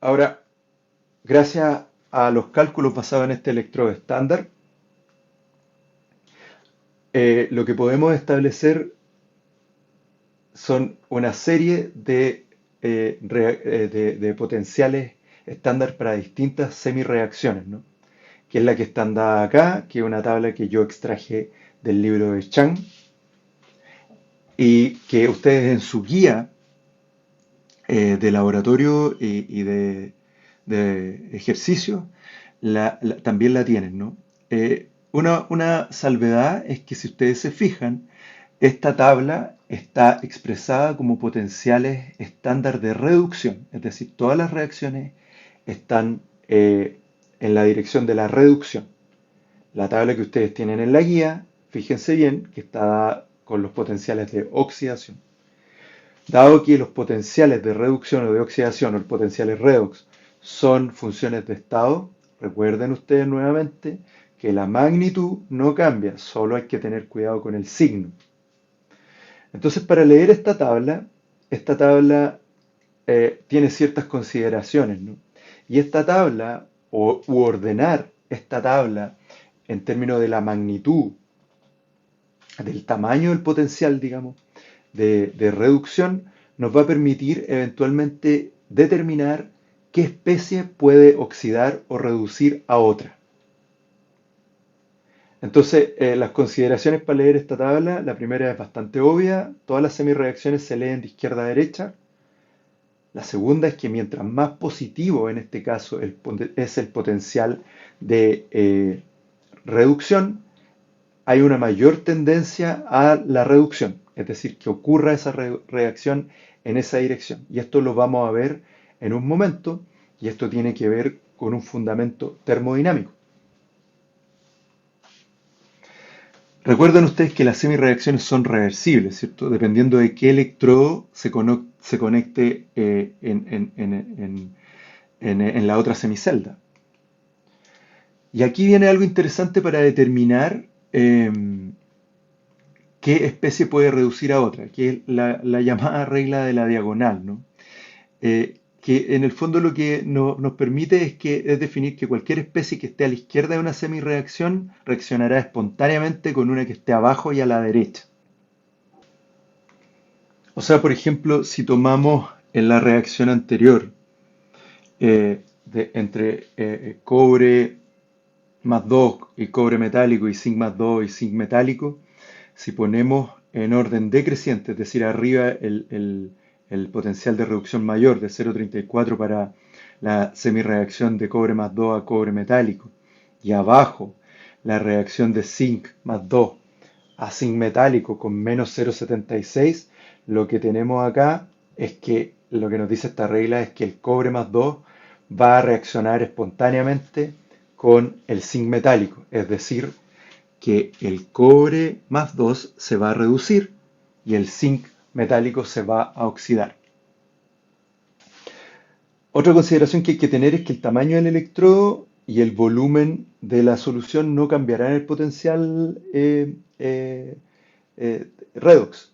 Ahora, gracias a los cálculos basados en este electrodo estándar, lo que podemos establecer son una serie de potenciales estándar para distintas semireacciones, ¿no? Que es la que está dada acá, que es una tabla que yo extraje del libro de Chang y que ustedes en su guía de laboratorio de ejercicio también la tienen, ¿no? Una salvedad es que si ustedes se fijan, esta tabla está expresada como potenciales estándar de reducción, es decir, todas las reacciones están en la dirección de la reducción. La tabla que ustedes tienen en la guía, fíjense bien que está dada con los potenciales de oxidación. Dado que los potenciales de reducción o de oxidación o los potenciales redox son funciones de estado, recuerden ustedes nuevamente que la magnitud no cambia, solo hay que tener cuidado con el signo. Entonces, para leer esta tabla tiene ciertas consideraciones, ¿no? Y esta tabla, u ordenar esta tabla en términos de la magnitud, del tamaño del potencial, digamos, de reducción, nos va a permitir eventualmente determinar qué especie puede oxidar o reducir a otra. Entonces, las consideraciones para leer esta tabla, la primera es bastante obvia, todas las semireacciones se leen de izquierda a derecha. La segunda es que mientras más positivo en este caso es el potencial de reducción, hay una mayor tendencia a la reducción, es decir, que ocurra esa reacción en esa dirección. Y esto lo vamos a ver en un momento, y esto tiene que ver con un fundamento termodinámico. Recuerden ustedes que las semireacciones son reversibles, ¿cierto? Dependiendo de qué electrodo se conecte en la otra semicelda. Y aquí viene algo interesante para determinar qué especie puede reducir a otra, que es la llamada regla de la diagonal, ¿no? Que en el fondo lo que nos permite es definir que cualquier especie que esté a la izquierda de una semireacción reaccionará espontáneamente con una que esté abajo y a la derecha. O sea, por ejemplo, si tomamos en la reacción anterior entre cobre más 2 y cobre metálico y zinc más 2 y zinc metálico, si ponemos en orden decreciente, es decir, arriba el potencial de reducción mayor de 0,34 para la semireacción de cobre más 2 a cobre metálico y abajo la reacción de zinc más 2 a zinc metálico con menos 0,76, lo que tenemos acá es que lo que nos dice esta regla es que el cobre más 2 va a reaccionar espontáneamente con el zinc metálico, es decir, que el cobre más 2 se va a reducir y el zinc metálico se va a oxidar. Otra consideración que hay que tener es que el tamaño del electrodo y el volumen de la solución no cambiarán el potencial redox.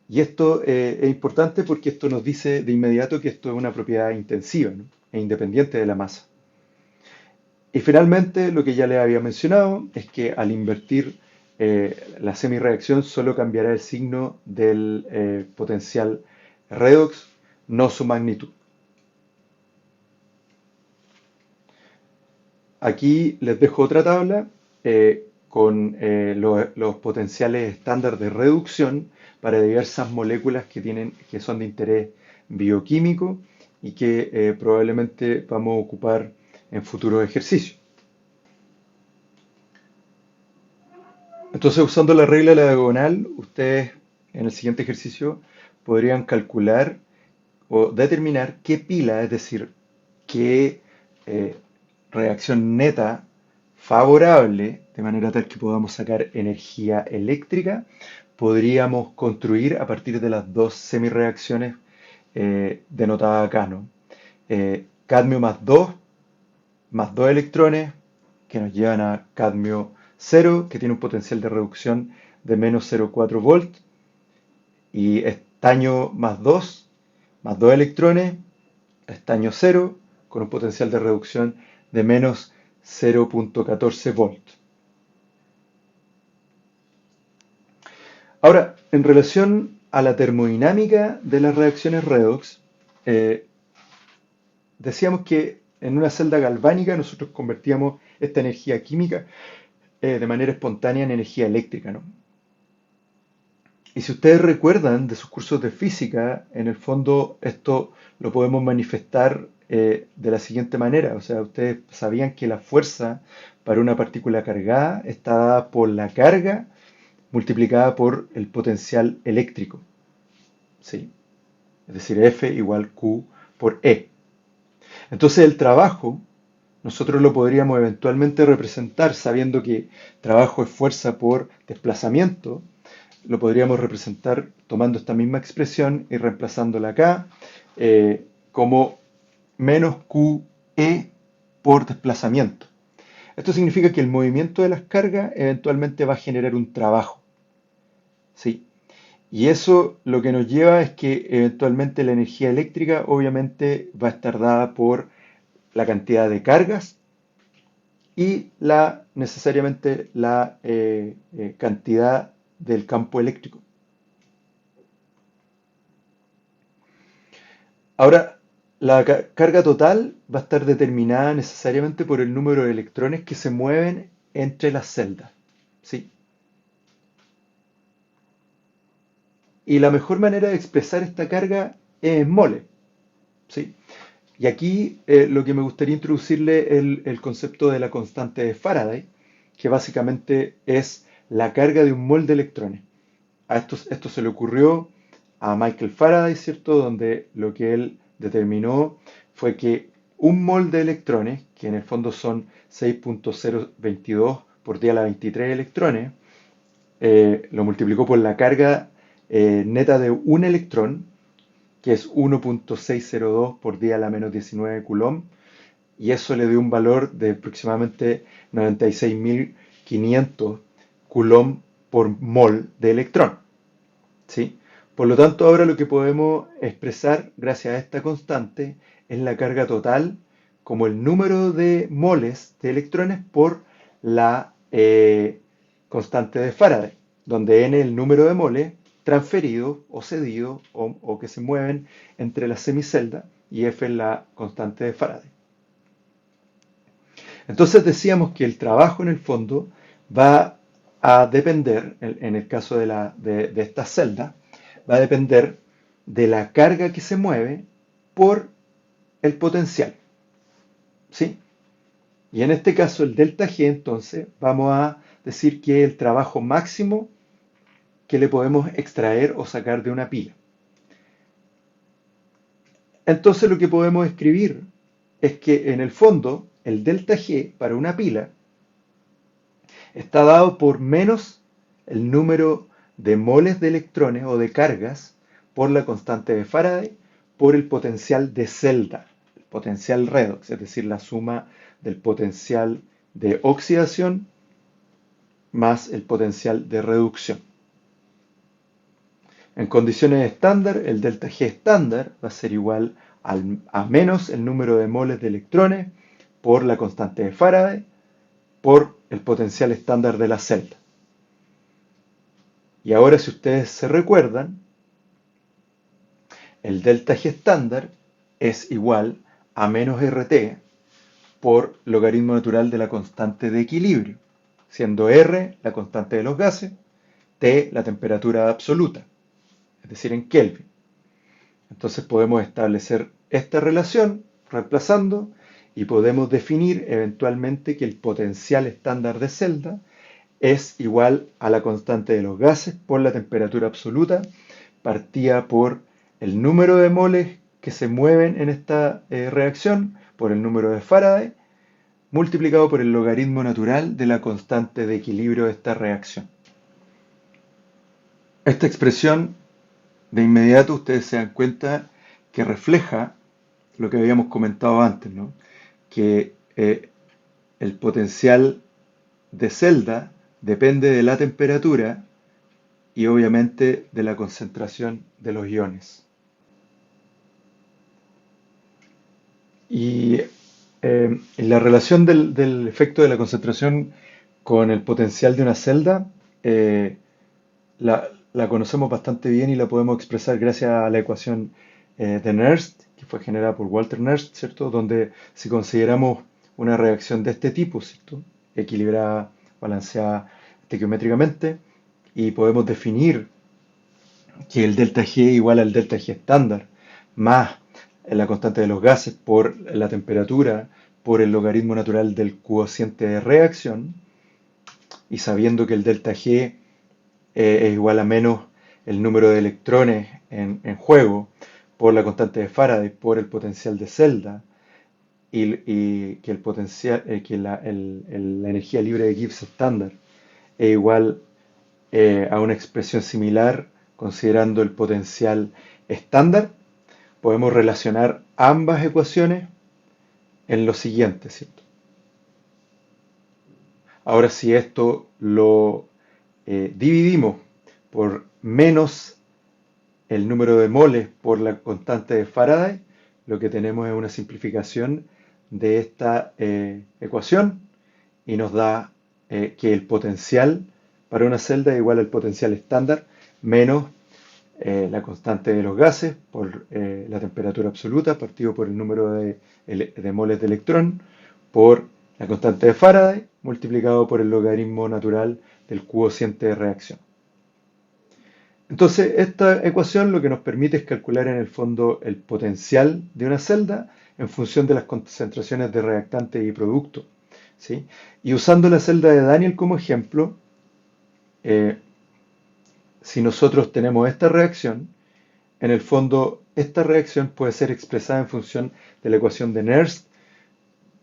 Y esto es importante porque esto nos dice de inmediato que esto es una propiedad intensiva, ¿no? E independiente de la masa. Y finalmente, lo que ya les había mencionado es que al invertir la semireacción solo cambiará el signo del potencial redox, no su magnitud. Aquí les dejo otra tabla con los potenciales estándar de reducción para diversas moléculas que son de interés bioquímico y que probablemente vamos a ocupar en futuros ejercicios. Entonces, usando la regla de la diagonal, ustedes en el siguiente ejercicio podrían calcular o determinar qué pila, es decir, qué eh, reacción neta favorable, de manera tal que podamos sacar energía eléctrica, podríamos construir a partir de las dos semireacciones denotadas acá, ¿no? Cadmio más 2 electrones, que nos llevan a cadmio 0, que tiene un potencial de reducción de menos 0,4 volt, y estaño más 2 electrones, estaño 0, con un potencial de reducción de menos 0,14 volts. Ahora, en relación a la termodinámica de las reacciones redox, eh, decíamos que en una celda galvánica nosotros convertíamos esta energía química de manera espontánea en energía eléctrica, ¿no? Y si ustedes recuerdan de sus cursos de física, en el fondo esto lo podemos manifestar de la siguiente manera. O sea, ustedes sabían que la fuerza para una partícula cargada está dada por la carga multiplicada por el potencial eléctrico. ¿Sí? Es decir, F igual Q por E. Entonces el trabajo nosotros lo podríamos eventualmente representar sabiendo que trabajo es fuerza por desplazamiento. Lo podríamos representar tomando esta misma expresión y reemplazándola acá como menos QE por desplazamiento. Esto significa que el movimiento de las cargas eventualmente va a generar un trabajo, ¿sí? Y eso lo que nos lleva es que eventualmente la energía eléctrica obviamente va a estar dada por la cantidad de cargas y necesariamente la cantidad del campo eléctrico. Ahora, la carga total va a estar determinada necesariamente por el número de electrones que se mueven entre las celdas, ¿sí? Y la mejor manera de expresar esta carga es en moles, ¿sí? Y aquí lo que me gustaría introducirle es el concepto de la constante de Faraday, que básicamente es la carga de un mol de electrones. Esto se le ocurrió a Michael Faraday, ¿cierto? Donde lo que él determinó fue que un mol de electrones, que en el fondo son 6,022 por 10 a la 23 electrones, lo multiplicó por la carga neta de un electrón, que es 1,602 por 10 a la menos 19 coulomb, y eso le dio un valor de aproximadamente 96.500 coulomb por mol de electrón, ¿sí? Por lo tanto, ahora lo que podemos expresar gracias a esta constante es la carga total como el número de moles de electrones por la constante de Faraday, donde n es el número de moles transferidos o cedidos o que se mueven entre las semiceldas y F es la constante de Faraday. Entonces decíamos que el trabajo en el fondo va a depender, en el caso de esta celda, va a depender de la carga que se mueve por el potencial, ¿sí? Y en este caso el delta G, entonces, vamos a decir que es el trabajo máximo que le podemos extraer o sacar de una pila. Entonces lo que podemos escribir es que en el fondo el delta G para una pila está dado por menos el número de moles de electrones o de cargas por la constante de Faraday por el potencial de celda, el potencial redox, es decir, la suma del potencial de oxidación más el potencial de reducción. En condiciones estándar, el delta G estándar va a ser igual a menos el número de moles de electrones por la constante de Faraday por el potencial estándar de la celda. Y ahora, si ustedes se recuerdan, el delta G estándar es igual a menos RT por logaritmo natural de la constante de equilibrio, siendo R la constante de los gases, T la temperatura absoluta, es decir, en Kelvin. Entonces podemos establecer esta relación reemplazando y podemos definir eventualmente que el potencial estándar de celda es igual a la constante de los gases por la temperatura absoluta partida por el número de moles que se mueven en esta reacción por el número de Faraday multiplicado por el logaritmo natural de la constante de equilibrio de esta reacción. Esta expresión de inmediato ustedes se dan cuenta que refleja lo que habíamos comentado antes, ¿no? Que el potencial de celda depende de la temperatura y obviamente de la concentración de los iones. Y la relación del efecto de la concentración con el potencial de una celda eh, la conocemos bastante bien y la podemos expresar gracias a la ecuación de Nernst, que fue generada por Walter Nernst, ¿cierto? Donde si consideramos una reacción de este tipo, ¿cierto? Equilibrada, balanceada estequiométricamente, y podemos definir que el delta G igual al delta G estándar, más la constante de los gases por la temperatura, por el logaritmo natural del cociente de reacción, y sabiendo que el delta G es igual a menos el número de electrones en juego por la constante de Faraday, por el potencial de celda, y que el potencial, que la energía libre de Gibbs estándar es igual a una expresión similar considerando el potencial estándar, podemos relacionar ambas ecuaciones en lo siguiente, ¿cierto? Ahora, si esto lo dividimos por menos el número de moles por la constante de Faraday, lo que tenemos es una simplificación de esta ecuación y nos da que el potencial para una celda es igual al potencial estándar menos la constante de los gases por la temperatura absoluta partido por el número de moles de electrón por la constante de Faraday multiplicado por el logaritmo natural del cociente de reacción. Entonces, esta ecuación lo que nos permite es calcular en el fondo el potencial de una celda en función de las concentraciones de reactante y producto, ¿sí? Y usando la celda de Daniel como ejemplo, eh, si nosotros tenemos esta reacción, en el fondo esta reacción puede ser expresada en función de la ecuación de Nernst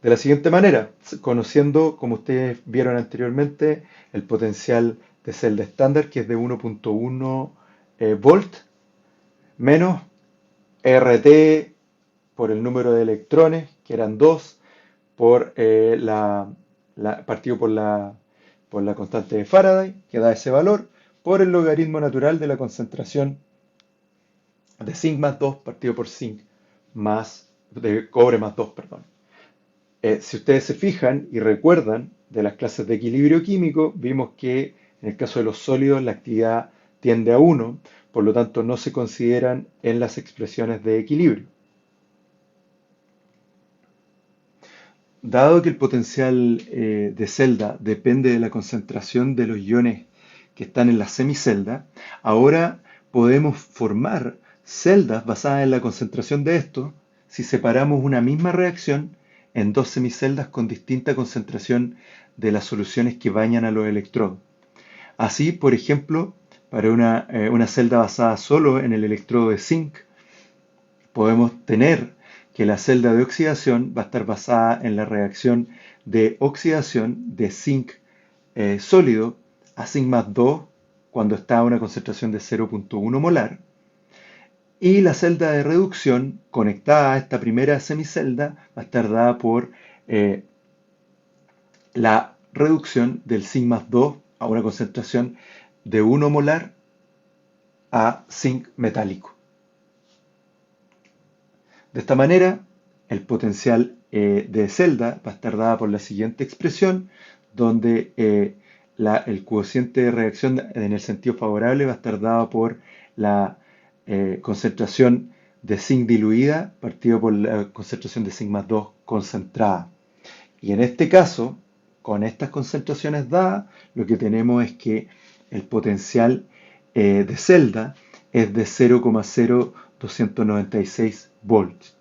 de la siguiente manera, conociendo, como ustedes vieron anteriormente, el potencial de celda estándar, que es de 1.1 volt, menos RT por el número de electrones, que eran 2, por partido por la constante de Faraday, que da ese valor, por el logaritmo natural de la concentración de zinc más 2 partido por zinc más, de cobre más 2, perdón. Si ustedes se fijan y recuerdan de las clases de equilibrio químico, vimos que en el caso de los sólidos la actividad tiende a 1, por lo tanto no se consideran en las expresiones de equilibrio. Dado que el potencial de celda depende de la concentración de los iones que están en la semicelda, ahora podemos formar celdas basadas en la concentración de estos si separamos una misma reacción en dos semiceldas con distinta concentración de las soluciones que bañan a los electrodos. Así, por ejemplo, para una celda basada solo en el electrodo de zinc, podemos tener que la celda de oxidación va a estar basada en la reacción de oxidación de zinc sólido a zinc más 2 cuando está a una concentración de 0.1 molar. Y la celda de reducción conectada a esta primera semicelda va a estar dada por la reducción del zinc más 2 a una concentración de 1 molar a zinc metálico. De esta manera, el potencial de celda va a estar dada por la siguiente expresión, donde el cociente de reacción en el sentido favorable va a estar dado por la concentración de zinc diluida partido por la concentración de zinc más 2 concentrada. Y en este caso, con estas concentraciones dadas, lo que tenemos es que el potencial de celda es de 0,0296 volts.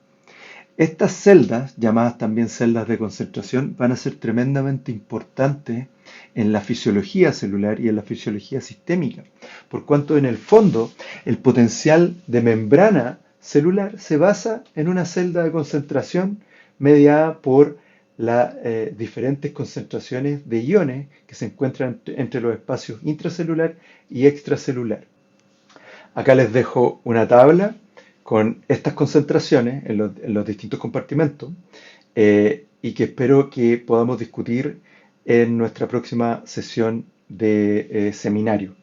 Estas celdas, llamadas también celdas de concentración, van a ser tremendamente importantes en la fisiología celular y en la fisiología sistémica, por cuanto en el fondo el potencial de membrana celular se basa en una celda de concentración mediada por las diferentes concentraciones de iones que se encuentran entre los espacios intracelular y extracelular. Acá les dejo una tabla con estas concentraciones en los distintos compartimentos y que espero que podamos discutir en nuestra próxima sesión de seminario.